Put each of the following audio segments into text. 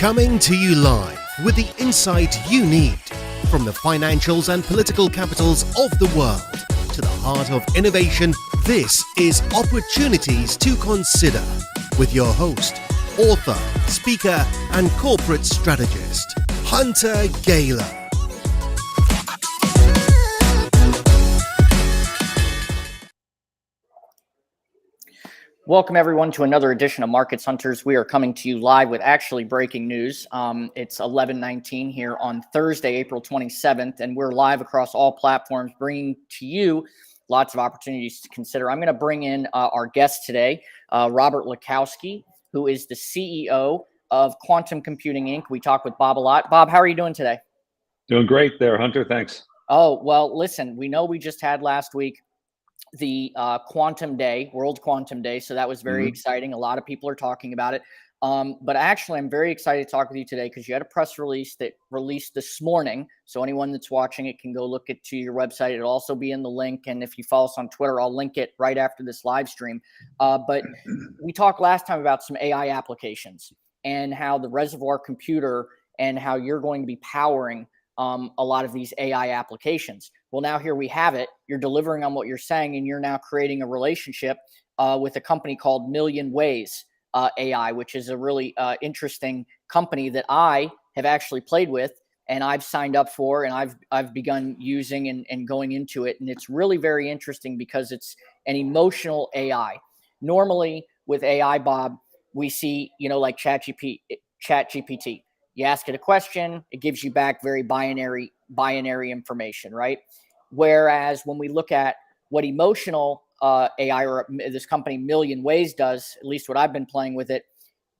Coming to you live with the insight you need from the financials and political capitals of the world to the heart of innovation. This is Opportunities to Consider with your host, author, speaker, and corporate strategist, Hunter Gayler. Welcome, everyone, to another edition of Markets Hunters. We are coming to you live with actually breaking news. It's 11:19 here on Thursday, April 27th, and we're live across all platforms, bringing to you lots of opportunities to consider. I'm going to bring in our guest today, Robert Lukowski, who is the CEO of Quantum Computing, Inc. We talk with Bob a lot. Bob, how are you doing today? Doing great there, Hunter. Thanks. Oh, well, listen, we know we just had last week the Quantum Day, World Quantum Day. So that was very exciting. A lot of people are talking about it. But actually, I'm very excited to talk with you today because you had a press release that released this morning. So anyone that's watching it can go look it to your website. It'll also be in the link. And if you follow us on Twitter, I'll link it right after this live stream. But we talked last time about some AI applications and how the reservoir computer and how you're going to be powering a lot of these AI applications. Well, now here we have it. You're delivering on what you're saying, and you're now creating a relationship with a company called Million Ways AI, which is a really interesting company that I have actually played with, and I've signed up for, and I've begun using and going into it. And it's really very interesting because it's an emotional AI. Normally with AI, Bob, we see, like ChatGPT. You ask it a question, it gives you back very binary information, right? Whereas when we look at what emotional AI or this company Million Ways does, at least what I've been playing with it,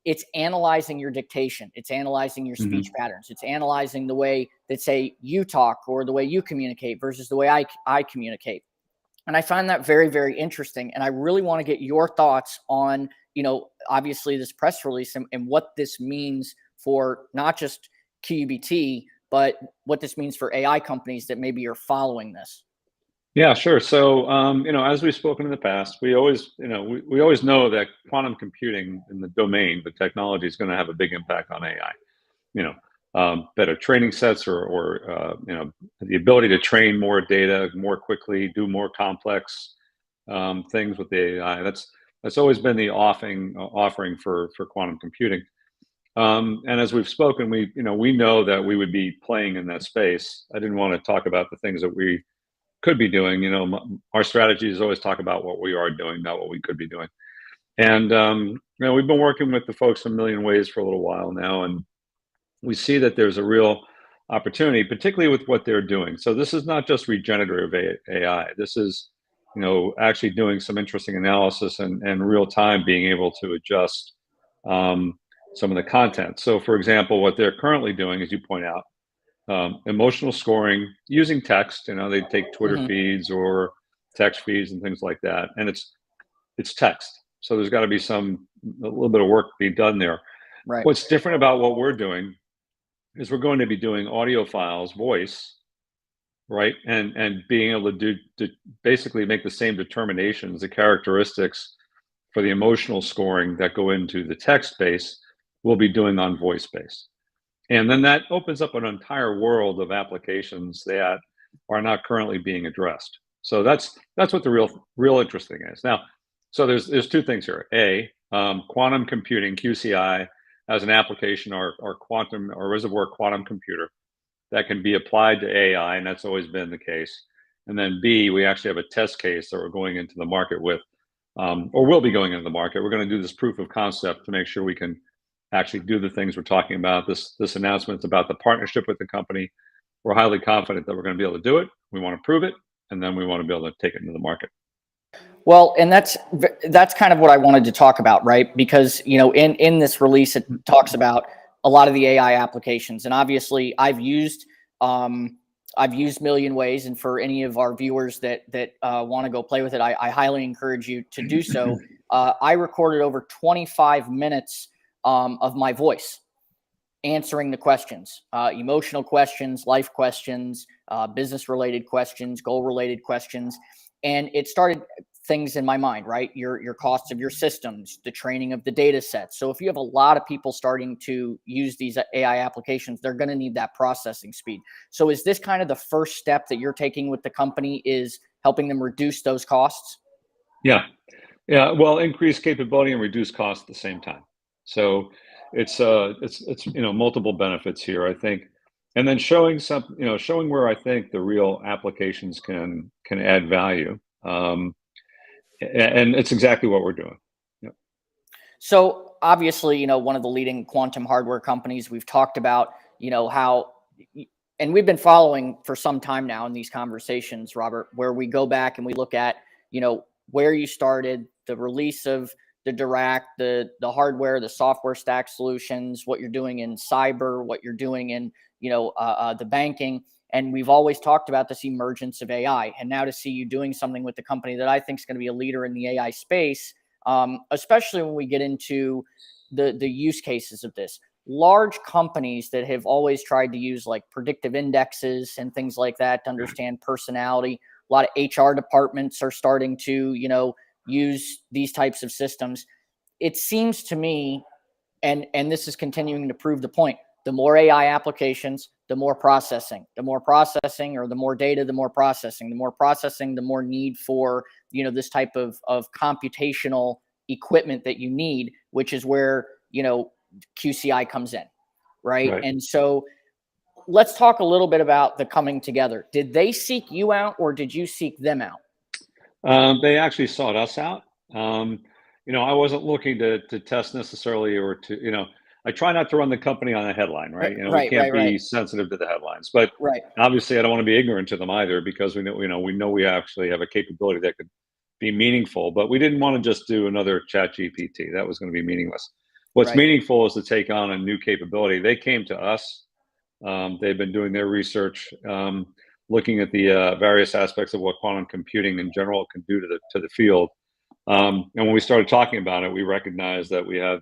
it's analyzing your dictation. It's analyzing your speech patterns. It's analyzing the way that, say, you talk or the way you communicate versus the way I communicate. And I find that very, very interesting. And I really want to get your thoughts on, obviously this press release and what this means for not just QUBT, but what this means for AI companies that maybe are following this. Yeah, sure. So, as we've spoken in the past, we always know that quantum computing in the domain, the technology is going to have a big impact on AI. Better training sets or the ability to train more data more quickly, do more complex things with the AI. That's always been the offering for quantum computing. And as we've spoken, we know that we would be playing in that space. I didn't want to talk about the things that we could be doing. Our strategy is always talk about what we are doing, not what we could be doing. And we've been working with the folks in Million Ways for a little while now, and we see that there's a real opportunity, particularly with what they're doing. So this is not just regenerative AI. This is actually doing some interesting analysis and real time being able to adjust some of the content. So, for example, what they're currently doing, as you point out, emotional scoring using text. They take Twitter feeds or text feeds and things like that, and it's text. So there's got to be a little bit of work being done there. Right. What's different about what we're doing is we're going to be doing audio files, voice, right, and being able to basically make the same determinations, the characteristics for the emotional scoring that go into the text base. We'll be doing on voice base. And then that opens up an entire world of applications that are not currently being addressed. So that's what the real interesting is. Now, so there's two things here. Quantum computing, QCI, as an application or quantum or reservoir quantum computer that can be applied to AI, and that's always been the case. And then B, we actually have a test case that we're going into the market with, or will be going into the market. We're going to do this proof of concept to make sure we can actually do the things we're talking about. This announcement is about the partnership with the company. We're highly confident that we're going to be able to do it. We want to prove it, and then we want to be able to take it into the market. Well, and that's kind of what I wanted to talk about, right? Because in this release, it talks about a lot of the AI applications, and obviously, I've used Million Ways, and for any of our viewers that want to go play with it, I highly encourage you to do so. I recorded over 25 minutes of my voice answering the questions, emotional questions, life questions, business related questions, goal related questions. And it started things in my mind, right? Your costs of your systems, the training of the data sets. So if you have a lot of people starting to use these AI applications, they're going to need that processing speed. So is this kind of the first step that you're taking with the company, is helping them reduce those costs? Yeah. Yeah. Well, increase capability and reduce cost at the same time. So it's multiple benefits here, I think. And then showing where I think the real applications can add value. And it's exactly what we're doing. Yep. So obviously, one of the leading quantum hardware companies, we've talked about, how, and we've been following for some time now in these conversations, Robert, where we go back and we look at, where you started, the release of the Dirac, the hardware, the software stack solutions, what you're doing in cyber, what you're doing in, the banking. And we've always talked about this emergence of AI. And now to see you doing something with the company that I think is going to be a leader in the AI space, especially when we get into the use cases of this. Large companies that have always tried to use like predictive indexes and things like that to understand personality. A lot of HR departments are starting to, use these types of systems. It seems to me, and this is continuing to prove the point, the more AI applications, the more processing, or the more data, the more processing, the more need for, this type of computational equipment that you need, which is where, QCI comes in. Right. And so let's talk a little bit about the coming together. Did they seek you out or did you seek them out? They actually sought us out. I wasn't looking to test necessarily, or to, I try not to run the company on a headline, right? We can't be sensitive to the headlines, but obviously I don't want to be ignorant to them either, because we know we actually have a capability that could be meaningful, but we didn't want to just do another ChatGPT. That was going to be meaningless. What's meaningful is to take on a new capability. They came to us. They've been doing their research, looking at the various aspects of what quantum computing in general can do to the field. And when we started talking about it, we recognized that we have,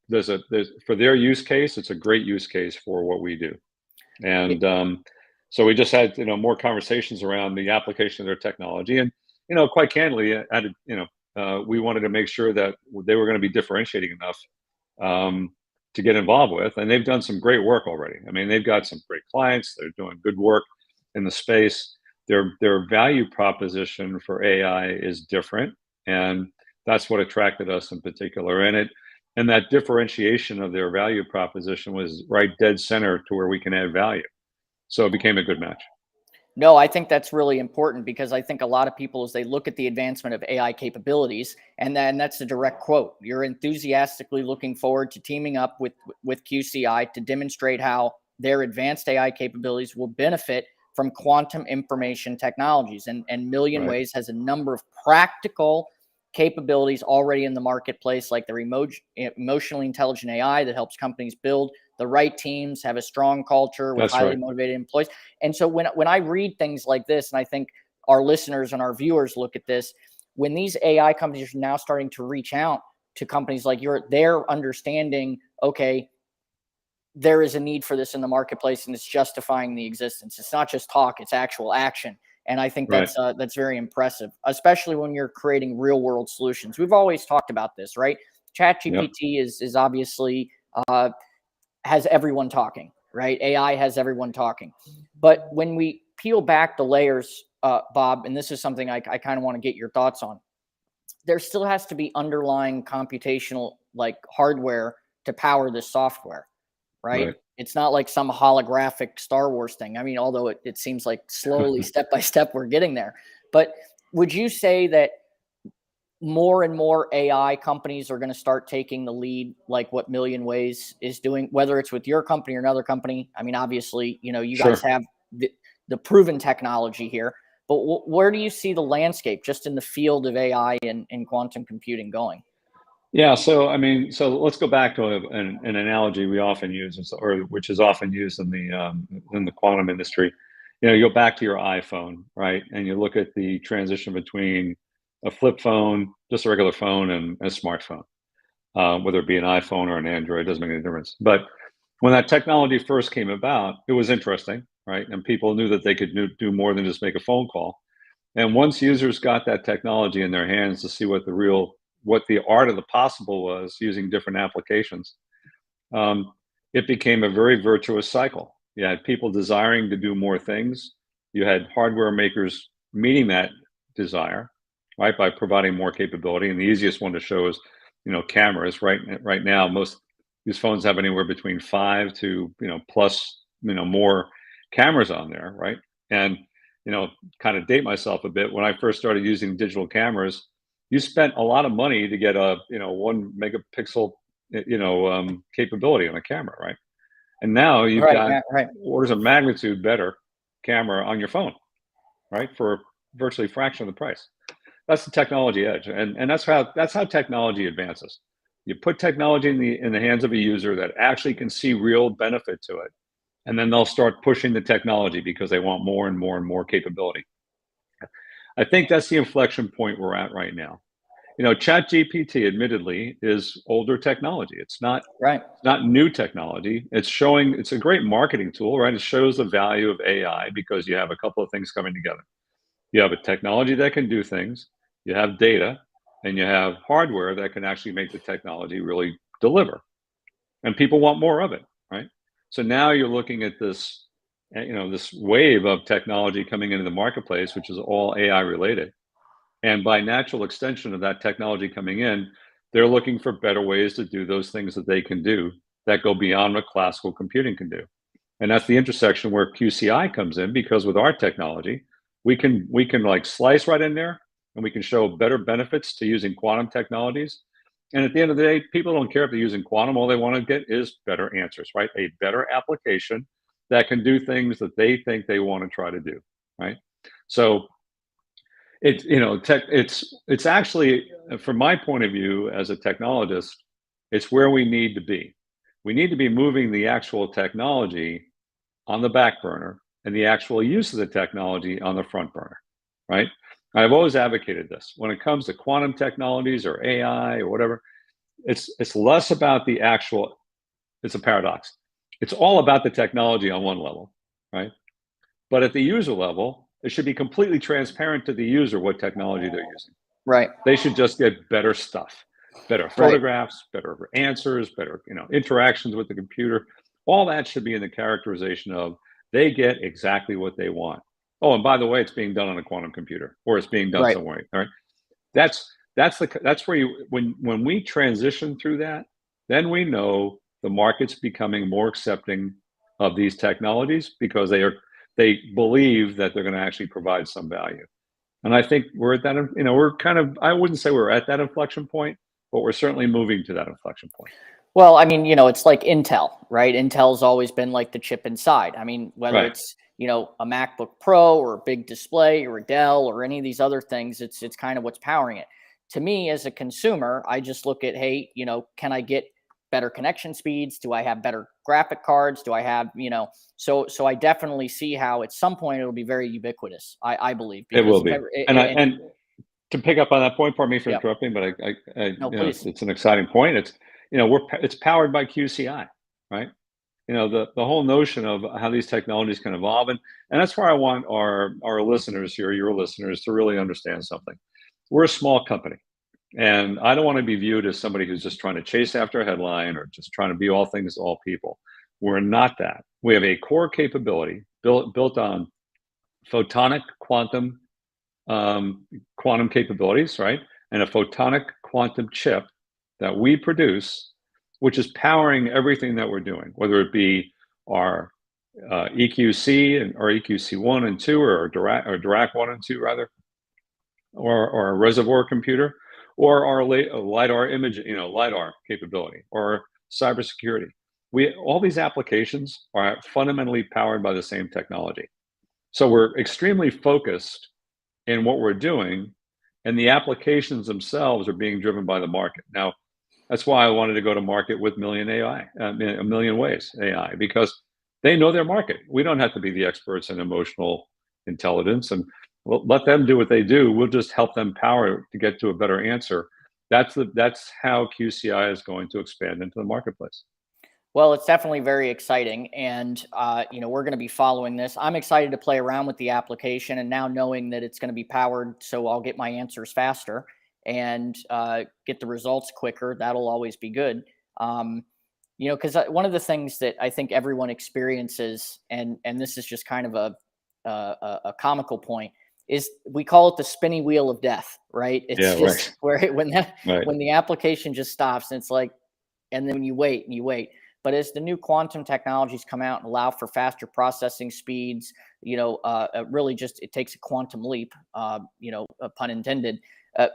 there's for their use case, it's a great use case for what we do. And so we just had, more conversations around the application of their technology. And, quite candidly, we wanted to make sure that they were going to be differentiating enough to get involved with. And they've done some great work already. I mean, they've got some great clients. They're doing good work in the space. Their value proposition for AI is different. And that's what attracted us in particular. And that differentiation of their value proposition was right dead center to where we can add value. So it became a good match. No, I think that's really important, because I think a lot of people, as they look at the advancement of AI capabilities, and then that's a direct quote, you're enthusiastically looking forward to teaming up with QCI to demonstrate how their advanced AI capabilities will benefit from quantum information technologies. And Million Ways has a number of practical capabilities already in the marketplace, like their emotionally intelligent AI that helps companies build the right teams, have a strong culture with highly motivated employees. And so when I read things like this, and I think our listeners and our viewers look at this, when these AI companies are now starting to reach out to companies like yours, they're understanding, okay, there is a need for this in the marketplace, and it's justifying the existence. It's not just talk, it's actual action. And I think that's very impressive, especially when you're creating real world solutions. We've always talked about this, right? ChatGPT is obviously has everyone talking, right? AI has everyone talking. But when we peel back the layers, Bob, and this is something I kind of want to get your thoughts on, there still has to be underlying computational like hardware to power this software, right? It's not like some holographic Star Wars thing. I mean, although it seems like slowly, step by step, we're getting there. But would you say that more and more AI companies are going to start taking the lead, like what Million Ways is doing, whether it's with your company or another company? I mean, obviously, you guys have the proven technology here, but where do you see the landscape just in the field of AI and quantum computing going? Yeah, so let's go back to an analogy we often use, or which is often used in the quantum industry. You go back to your iPhone, right, and you look at the transition between a flip phone, just a regular phone, and a smartphone. Whether it be an iPhone or an Android, it doesn't make any difference. But when that technology first came about, it was interesting, right, and people knew that they could do more than just make a phone call. And once users got that technology in their hands to see what the art of the possible was using different applications, it became a very virtuous cycle. You had people desiring to do more things. You had hardware makers meeting that desire, right, by providing more capability. And the easiest one to show is, cameras. Right now, most these phones have anywhere between 5 to plus more cameras on there, right? And kind of date myself a bit. When I first started using digital cameras, you spent a lot of money to get a 1 megapixel capability on a camera, right? And now you've got orders of magnitude better camera on your phone, right, for virtually a fraction of the price. That's the technology edge, and that's how technology advances. You put technology in the hands of a user that actually can see real benefit to it, and then they'll start pushing the technology because they want more and more and more capability. I think that's the inflection point we're at right now. ChatGPT admittedly is older technology. It's not new technology. It's a great marketing tool, right? It shows the value of AI because you have a couple of things coming together. You have a technology that can do things, you have data, and you have hardware that can actually make the technology really deliver. And people want more of it, right? So now you're looking at this, this wave of technology coming into the marketplace, which is all AI related. And by natural extension of that technology coming in, they're looking for better ways to do those things that they can do that go beyond what classical computing can do. And that's the intersection where QCI comes in, because with our technology, we can like slice right in there, and we can show better benefits to using quantum technologies. And at the end of the day, people don't care if they're using quantum. All they want to get is better answers, right? A better application that can do things that they think they want to try to do, right? So it's actually, from my point of view as a technologist, it's where we need to be. We need to be moving the actual technology on the back burner and the actual use of the technology on the front burner, right? I've always advocated this. When it comes to quantum technologies or AI or whatever, it's less about the actual, it's a paradox. It's all about the technology on one level, right? But at the user level, it should be completely transparent to the user what technology they're using. Right. They should just get better stuff, better photographs, better answers, better interactions with the computer. All that should be in the characterization of they get exactly what they want. Oh, and by the way, it's being done on a quantum computer, or it's being done somewhere. All right. That's where when we transition through that, then we know the market's becoming more accepting of these technologies because they believe that they're going to actually provide some value. And I think we're at that, we're kind of, I wouldn't say we're at that inflection point, but we're certainly moving to that inflection point. Well, I mean, it's like Intel, right? Intel's always been like the chip inside. I mean, whether it's, a MacBook Pro or a big display or a Dell or any of these other things, it's kind of what's powering it. To me, as a consumer, I just look at, hey, can I get better connection speeds? Do I have better graphic cards? Do I have, so I definitely see how at some point it'll be very ubiquitous. I believe it will be. And to pick up on that point, pardon me for interrupting, but it's an exciting point. It's powered by QCI, right? The whole notion of how these technologies can evolve, and that's where I want our listeners here, your listeners, to really understand something. We're a small company. And I don't want to be viewed as somebody who's just trying to chase after a headline or just trying to be all things to all people. We're not that. We have a core capability built on photonic quantum capabilities, right? And a photonic quantum chip that we produce, which is powering everything that we're doing, whether it be our EQC or EQC1 and 2, or Dirac 1 and 2 rather, or a reservoir computer, or our LiDAR image, LiDAR capability, or cybersecurity. All these applications are fundamentally powered by the same technology. So we're extremely focused in what we're doing, and the applications themselves are being driven by the market. Now, that's why I wanted to go to market with Million AI, A Million Ways AI, because they know their market. We don't have to be the experts in emotional intelligence, and we'll let them do what they do. We'll just help them power to get to a better answer. That's how QCI is going to expand into the marketplace. Well, it's definitely very exciting, and we're going to be following this. I'm excited to play around with the application, and now knowing that it's going to be powered, so I'll get my answers faster and get the results quicker. That'll always be good. Because one of the things that I think everyone experiences, and this is just kind of a comical point, is we call it the spinny wheel of death, right? It's just right. When the application just stops, and it's like, and then you wait and you wait. But as the new quantum technologies come out and allow for faster processing speeds, really just it takes a quantum leap, pun intended.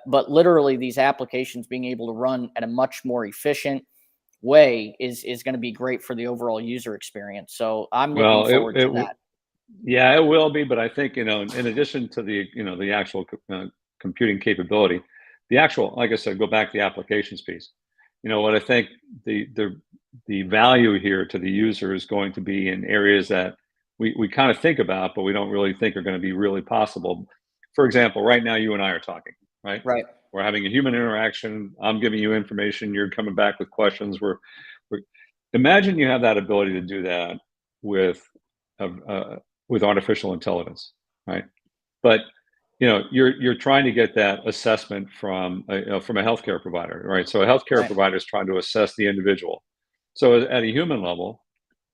But literally, these applications being able to run at a much more efficient way is going to be great for the overall user experience. So I'm looking forward to that. Yeah, it will be. But I think, in addition to the actual computing capability, the actual, like I said, go back to the applications piece. What I think the value here to the user is going to be in areas that we kind of think about, but we don't really think are going to be really possible. For example, right now, you and I are talking, right? Right. We're having a human interaction. I'm giving you information. You're coming back with questions. Imagine you have that ability to do that with artificial intelligence, right? But you're trying to get that assessment from a healthcare provider, right? So a healthcare provider is trying to assess the individual. So at a human level,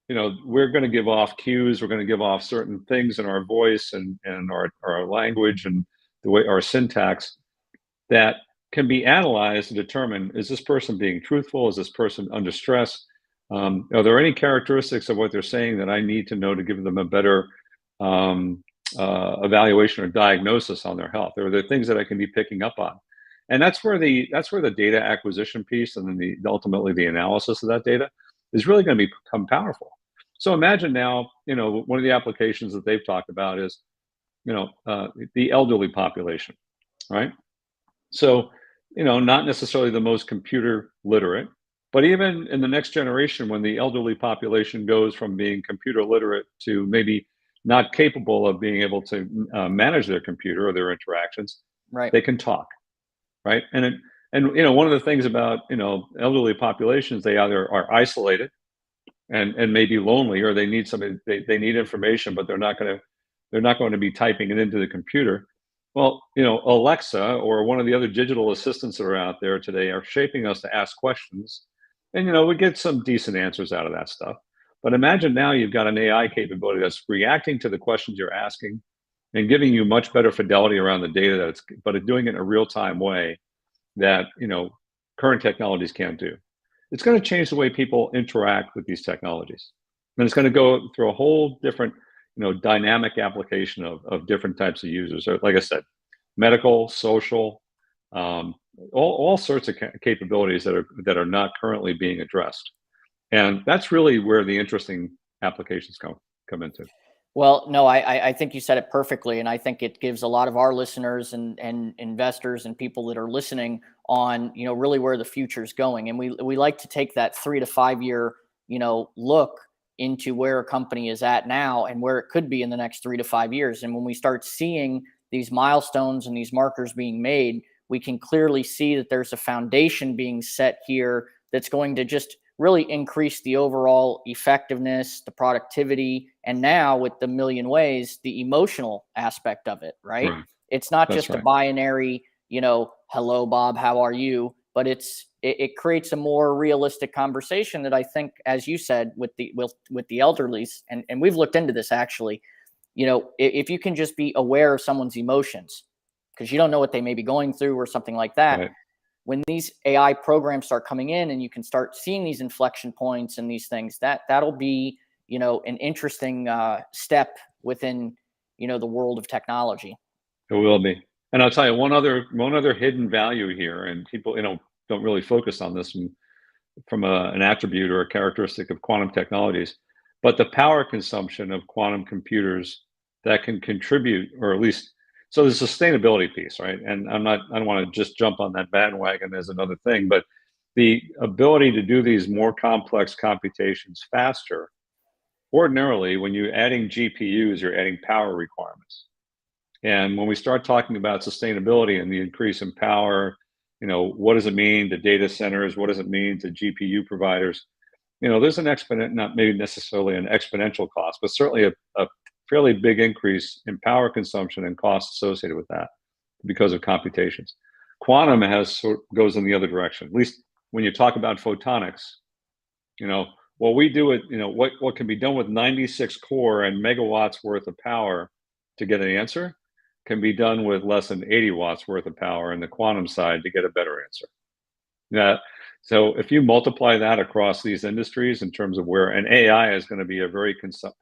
we're going to give off cues. We're going to give off certain things in our voice and our language and the way our syntax that can be analyzed and determine, is this person being truthful? Is this person under stress? Are there any characteristics of what they're saying that I need to know to give them a better evaluation or diagnosis on their health? Are there things that I can be picking up on? And that's where the data acquisition piece and then ultimately the analysis of that data is really going to become powerful. So imagine now, one of the applications that they've talked about is, the elderly population, right? So, not necessarily the most computer literate, but even in the next generation, when the elderly population goes from being computer literate to maybe not capable of being able to manage their computer or their interactions, right? They can talk, right? And one of the things about elderly populations, they either are isolated and maybe lonely, or they need somebody. They need information, but they're not going to be typing it into the computer. Well, Alexa or one of the other digital assistants that are out there today are shaping us to ask questions, and we get some decent answers out of that stuff. But imagine now you've got an AI capability that's reacting to the questions you're asking and giving you much better fidelity around the data but it's doing it in a real-time way that current technologies can't do. It's going to change the way people interact with these technologies, and it's going to go through a whole different dynamic application of different types of users. So, like I said, medical, social, all sorts of capabilities that are not currently being addressed. And that's really where the interesting applications come into. Well, no, I think you said it perfectly, and I think it gives a lot of our listeners and investors and people that are listening on really where the future is going. And we like to take that 3 to 5 year look into where a company is at now and where it could be in the next 3 to 5 years. And when we start seeing these milestones and these markers being made, we can clearly see that there's a foundation being set here that's going to just really increase the overall effectiveness, the productivity, and now with the Million Ways, the emotional aspect of it, right? It's not just a binary, hello, Bob, how are you? But it creates a more realistic conversation that I think, as you said, with the elderlies, and we've looked into this actually, if you can just be aware of someone's emotions, because you don't know what they may be going through or something like that. Right. When these AI programs start coming in and you can start seeing these inflection points and these things, that'll be, an interesting step within, the world of technology. It will be. And I'll tell you one other hidden value here, and people, don't really focus on this from an attribute or a characteristic of quantum technologies, but the power consumption of quantum computers that can contribute, or at least, so the sustainability piece, right? And I don't want to just jump on that bandwagon as another thing, but the ability to do these more complex computations faster. Ordinarily, when you're adding GPUs, you're adding power requirements. And when we start talking about sustainability and the increase in power, what does it mean to data centers? What does it mean to GPU providers? there's an not maybe necessarily an exponential cost, but certainly a fairly big increase in power consumption and costs associated with that because of computations. Quantum goes in the other direction. At least when you talk about photonics, what we do what can be done with 96 core and megawatts worth of power to get an answer can be done with less than 80 watts worth of power in the quantum side to get a better answer. Yeah. So if you multiply that across these industries in terms of and AI is going to be a very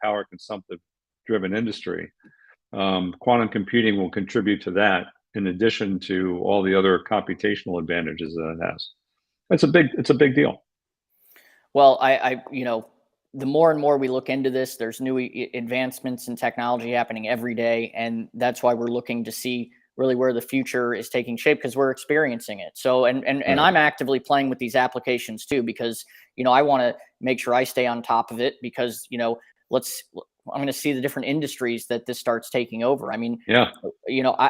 power consumptive driven industry, quantum computing will contribute to that in addition to all the other computational advantages that it has. It's a big deal. Well, the more and more we look into this, there's new advancements in technology happening every day. And that's why we're looking to see really where the future is taking shape, because we're experiencing it. So, and I'm actively playing with these applications too, because, I want to make sure I stay on top of it, because, I'm going to see the different industries that this starts taking over. I mean, yeah,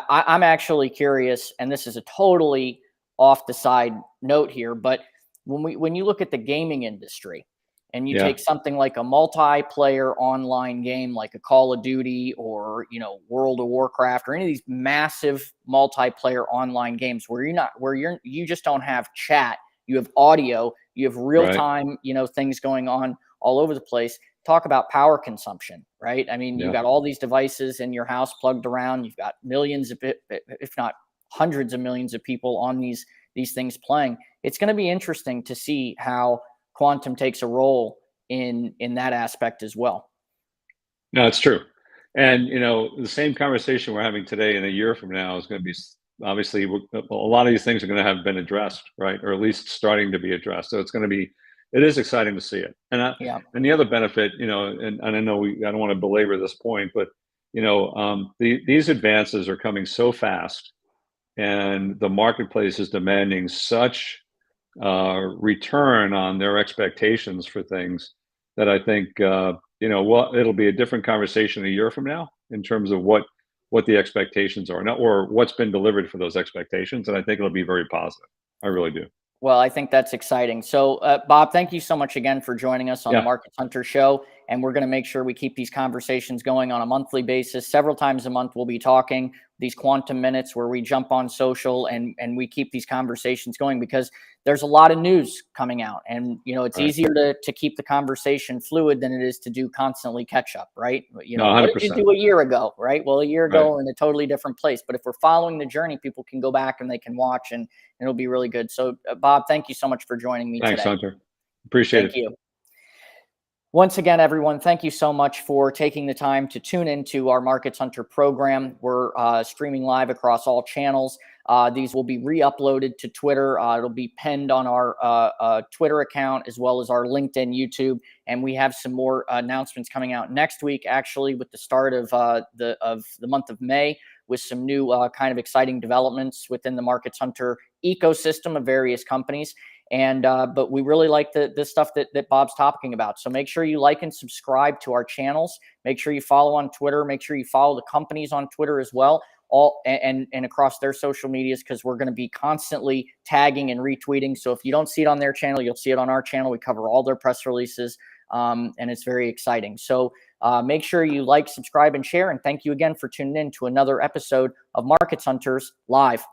I'm actually curious, and this is a totally off the side note here, but when you look at the gaming industry and you take something like a multiplayer online game like a Call of Duty or World of Warcraft or any of these massive multiplayer online games where you just don't have chat, you have audio, you have real time things going on all over the place. Talk about power consumption, right? I mean, you've got all these devices in your house plugged around, you've got millions of if not hundreds of millions of people on these things playing. It's going to be interesting to see how quantum takes a role in that aspect as well. No, it's true. And, the same conversation we're having today in a year from now is going to be, obviously, a lot of these things are going to have been addressed, right? Or at least starting to be addressed. So it is exciting to see it. And and the other benefit, and I know I don't want to belabor this point, but, these advances are coming so fast and the marketplace is demanding such return on their expectations for things that I think, it'll be a different conversation a year from now in terms of what the expectations are, or what's been delivered for those expectations. And I think it'll be very positive. I really do. Well, I think that's exciting. So, Bob, thank you so much again for joining us on the Markets Hunter Show. And we're going to make sure we keep these conversations going on a monthly basis. Several times a month, we'll be talking these quantum minutes where we jump on social and we keep these conversations going, because there's a lot of news coming out. And, it's easier to keep the conversation fluid than it is to do constantly catch up, right? What did you do a year ago, right? Well, a year ago in a totally different place. But if we're following the journey, people can go back and they can watch and it'll be really good. So, Bob, thank you so much for joining me today. Thanks, Hunter. Appreciate it. Thank you. Once again, everyone, thank you so much for taking the time to tune into our Markets Hunter program. We're streaming live across all channels. These will be re-uploaded to Twitter. It'll be pinned on our Twitter account as well as our LinkedIn, YouTube, and we have some more announcements coming out next week, actually, with the start of the month of May, with some new kind of exciting developments within the Markets Hunter ecosystem of various companies. And but we really like the stuff that Bob's talking about. So make sure you like and subscribe to our channels. Make sure you follow on Twitter. Make sure you follow the companies on Twitter as well, and across their social medias, because we're going to be constantly tagging and retweeting. So if you don't see it on their channel, you'll see it on our channel. We cover all their press releases, and it's very exciting. So make sure you like, subscribe, and share. And thank you again for tuning in to another episode of Markets Hunters Live.